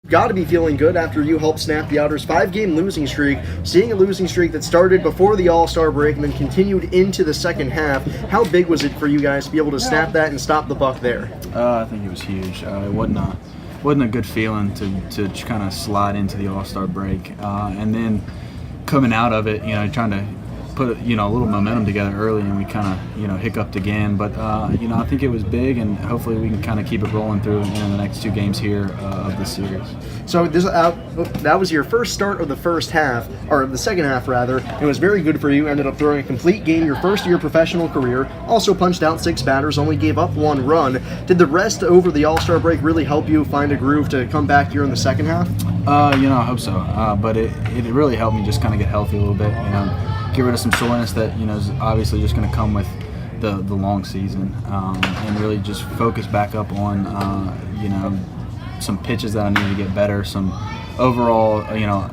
Got to be feeling good after you helped snap the Otters' 5-game losing streak, seeing a losing streak that started before the All-Star break and then continued into the second half. How big was it for you guys to be able to snap that and stop the buck there? I think it was huge. It wasn't a good feeling to kind of slide into the All-Star break, and then coming out of it, trying to put a little momentum together early, and we kind of hiccuped again. But I think it was big, and hopefully we can kind of keep it rolling through the next 2 games here of this series. So that was your first start of the first half, or the second half rather. It was very good for you. Ended up throwing a complete game your first year professional career. Also punched out 6 batters, only gave up 1 run. Did the rest over the All-Star break really help you find a groove to come back here in the second half? I hope so. But it really helped me just kind of get healthy a little bit. Get rid of some soreness that is obviously just going to come with the long season, and really just focus back up on some pitches that I needed to get better, some overall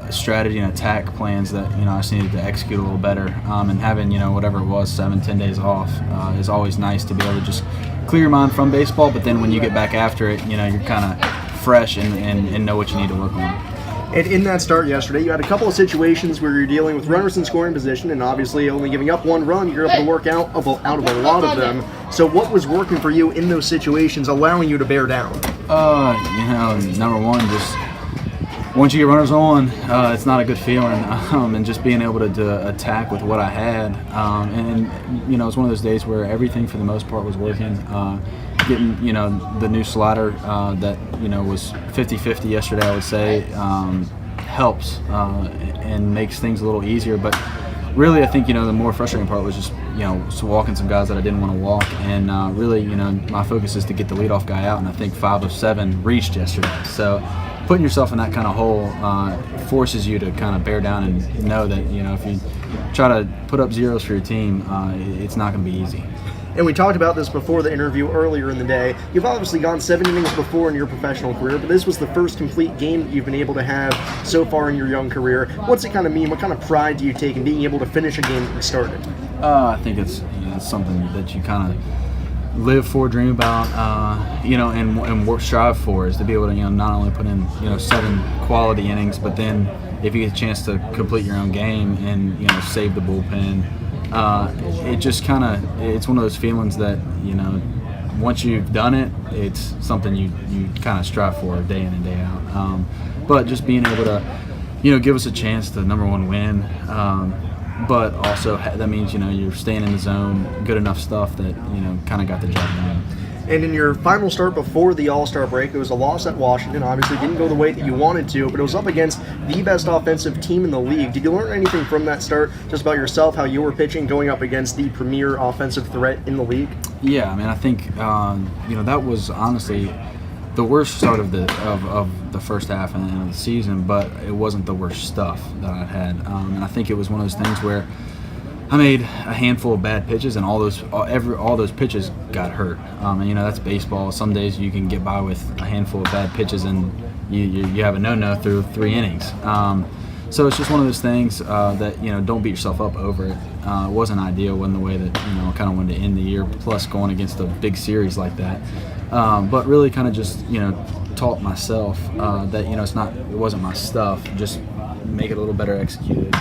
strategy and attack plans that I just needed to execute a little better, and having whatever it was 7-10 days off is always nice to be able to just clear your mind from baseball, but then when you get back after it you're kind of fresh and know what you need to work on. And in that start yesterday, you had a couple of situations where you're dealing with runners in scoring position, and obviously only giving up 1 run, you're able to work out of a lot of them. So what was working for you in those situations, allowing you to bear down? Number one, just once you get runners on, it's not a good feeling, and just being able to attack with what I had. It's one of those days where everything for the most part was working. Getting the new slider that was 50-50 yesterday, I would say, helps and makes things a little easier. But really, I think the more frustrating part was just walking some guys that I didn't want to walk, and really my focus is to get the leadoff guy out, and I think 5 of 7 reached yesterday. So putting yourself in that kind of hole forces you to kind of bear down and know that if you try to put up zeros for your team, it's not going to be easy. And we talked about this before the interview earlier in the day. You've obviously gone 7 innings before in your professional career, but this was the first complete game that you've been able to have so far in your young career. What's it kind of mean? What kind of pride do you take in being able to finish a game that you started? I think it's something that you kind of live for, dream about, and work, strive for, is to be able to not only put in 7 quality innings, but then if you get a chance to complete your own game and save the bullpen. It just it's one of those feelings that once you've done it, it's something you kind of strive for day in and day out. But just being able to give us a chance to number 1 win, but also that means you're staying in the zone, good enough stuff that kind of got the job done. And in your final start before the All-Star break, it was a loss at Washington. Obviously didn't go the way that you wanted to, but it was up against the best offensive team in the league. Did you learn anything from that start, just about yourself, how you were pitching, going up against the premier offensive threat in the league? Yeah, I think that was honestly the worst start of the first half and of the season, but it wasn't the worst stuff that I'd had. And I think it was one of those things where I made a handful of bad pitches, and all those pitches got hurt. And that's baseball. Some days you can get by with a handful of bad pitches, and you have a no-no through 3 innings. So it's just one of those things that don't beat yourself up over it. It wasn't ideal, wasn't the way that I kind of wanted to end the year. Plus going against a big series like that, but really kind of just taught myself that it wasn't my stuff. Just make it a little better executed.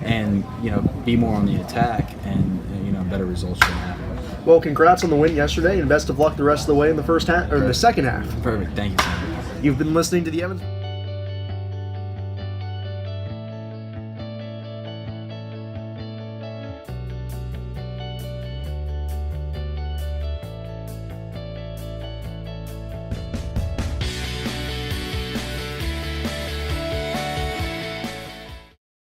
And be more on the attack, and better results from that. Well, congrats on the win yesterday, and best of luck the rest of the way in the first half or the second half. Perfect. Thank you, Sam. You've been listening to the Evansville.